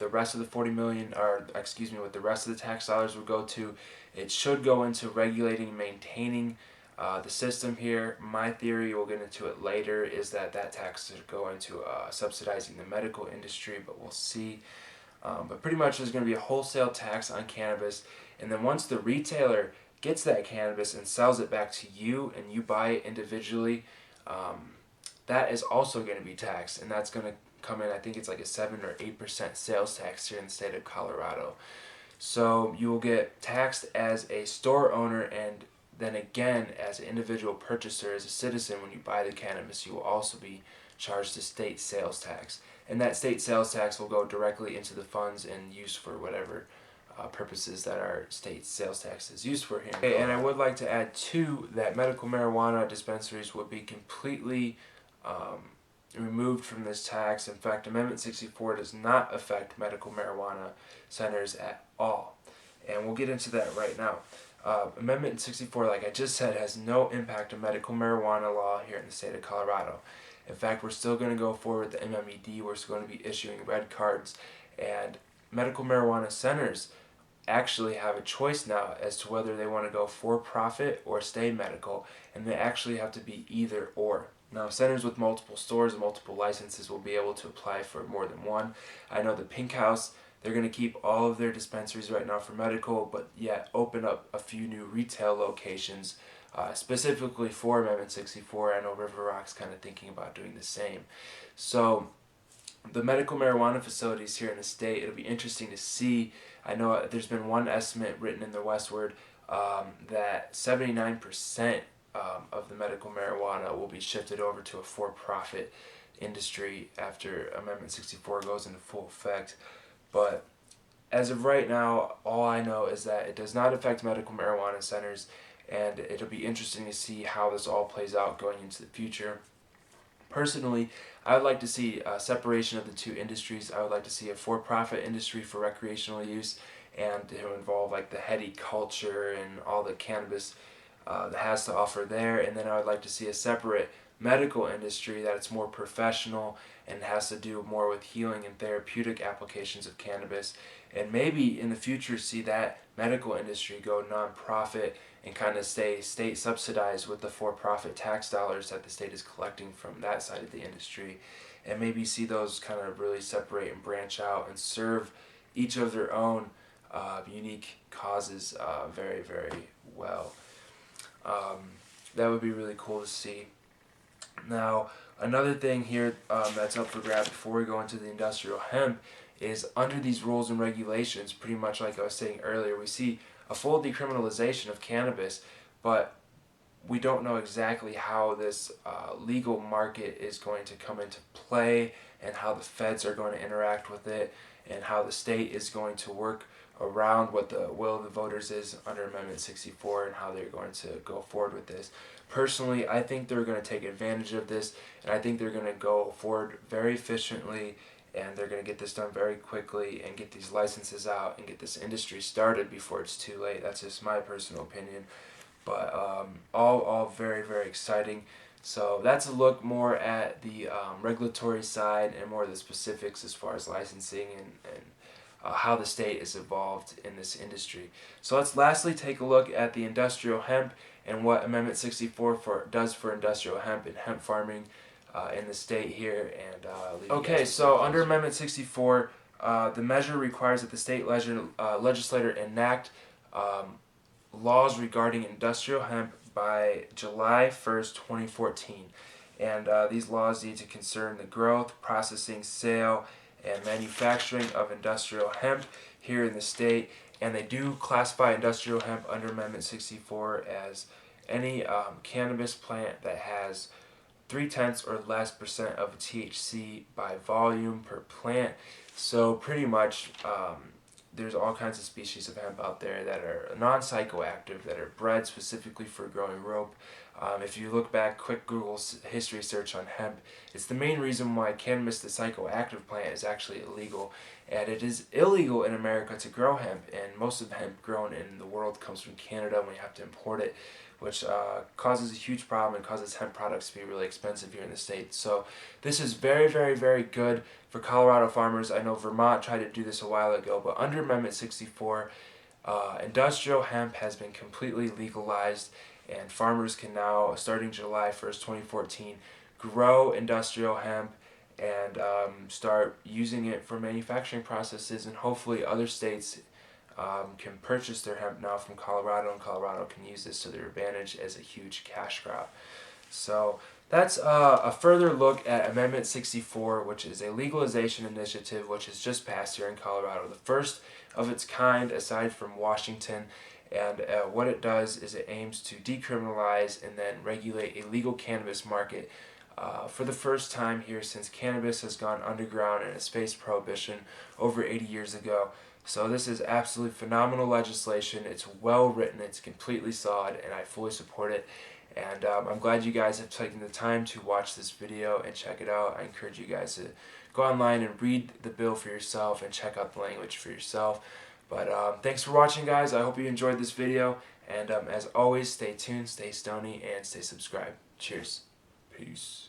the rest of the 40 million, or excuse me, what the rest of the tax dollars would go to. It should go into regulating and maintaining the system here. My theory, we'll get into it later, is that tax should go into subsidizing the medical industry, but we'll see. But pretty much there's going to be a wholesale tax on cannabis, and then once the retailer gets that cannabis and sells it back to you and you buy it individually, that is also going to be taxed, and that's going to come in, I think it's like a 7 or 8% sales tax here in the state of Colorado. So you will get taxed as a store owner, and then again as an individual purchaser, as a citizen, when you buy the cannabis, you will also be charged a state sales tax. And that state sales tax will go directly into the funds and used for whatever purposes that our state sales tax is used for here. Okay, and I would like to add too that medical marijuana dispensaries would be completely removed from this tax. In fact, Amendment 64 does not affect medical marijuana centers at all. And we'll get into that right now. Amendment 64, like I just said, has no impact on medical marijuana law here in the state of Colorado. In fact, we're still going to go forward with the MMED. We're still going to be issuing red cards, and medical marijuana centers actually have a choice now as to whether they want to go for profit or stay medical, and they actually have to be either or. Now, centers with multiple stores and multiple licenses will be able to apply for more than one. I know the Pink House, they're going to keep all of their dispensaries right now for medical, but yet open up a few new retail locations specifically for Amendment 64. I know River Rock's kind of thinking about doing the same. So the medical marijuana facilities here in the state, it'll be interesting to see. I know there's been one estimate written in the Westword that 79% of the medical marijuana will be shifted over to a for-profit industry after Amendment 64 goes into full effect. But as of right now, all I know is that it does not affect medical marijuana centers, and it'll be interesting to see how this all plays out going into the future. Personally, I would like to see a separation of the two industries. I would like to see a for-profit industry for recreational use, and to involve like the heady culture and all the cannabis that has to offer there. And then I would like to see a separate medical industry that's more professional and has to do more with healing and therapeutic applications of cannabis. And maybe in the future see that medical industry go nonprofit and kind of stay state subsidized with the for-profit tax dollars that the state is collecting from that side of the industry. And maybe see those kind of really separate and branch out and serve each of their own unique causes very, very well. That would be really cool to see. Now, another thing here that's up for grabs before we go into the industrial hemp is under these rules and regulations, pretty much like I was saying earlier, we see a full decriminalization of cannabis, but we don't know exactly how this legal market is going to come into play and how the feds are going to interact with it and how the state is going to work around what the will of the voters is under Amendment 64 and how they're going to go forward with this. Personally, I think they're going to take advantage of this, and I think they're going to go forward very efficiently, and they're going to get this done very quickly and get these licenses out and get this industry started before it's too late. That's just my personal opinion. But all very, very exciting. So that's a look more at the regulatory side and more of the specifics as far as licensing and how the state is involved in this industry. So let's lastly take a look at the industrial hemp and what Amendment 64 does for industrial hemp and hemp farming in the state here. And okay, so under Amendment 64, the measure requires that the state legislator enact laws regarding industrial hemp by July 1st, 2014. And these laws need to concern the growth, processing, sale, and manufacturing of industrial hemp here in the state. And they do classify industrial hemp under Amendment 64 as any cannabis plant that has 0.3% or less of THC by volume per plant. So pretty much there's all kinds of species of hemp out there that are non-psychoactive, that are bred specifically for growing rope. If you look back, quick Google history search on hemp, it's the main reason why cannabis, the psychoactive plant, is actually illegal. And it is illegal in America to grow hemp, and most of the hemp grown in the world comes from Canada, and we have to import it, which causes a huge problem and causes hemp products to be really expensive here in the States. So this is very, very, very good for Colorado farmers. I know Vermont tried to do this a while ago, but under Amendment 64, industrial hemp has been completely legalized, and farmers can now, starting July 1st, 2014, grow industrial hemp and start using it for manufacturing processes, and hopefully other states can purchase their hemp now from Colorado, and Colorado can use this to their advantage as a huge cash crop. So that's a further look at Amendment 64, which is a legalization initiative which has just passed here in Colorado, the first of its kind aside from Washington. And what it does is it aims to decriminalize and then regulate a legal cannabis market for the first time here since cannabis has gone underground and has faced prohibition over 80 years ago. So this is absolutely phenomenal legislation. It's well written, it's completely solid, and I fully support it. And I'm glad you guys have taken the time to watch this video and check it out. I encourage you guys to go online and read the bill for yourself and check out the language for yourself. But thanks for watching, guys. I hope you enjoyed this video. And as always, stay tuned, stay stony, and stay subscribed. Cheers. Peace.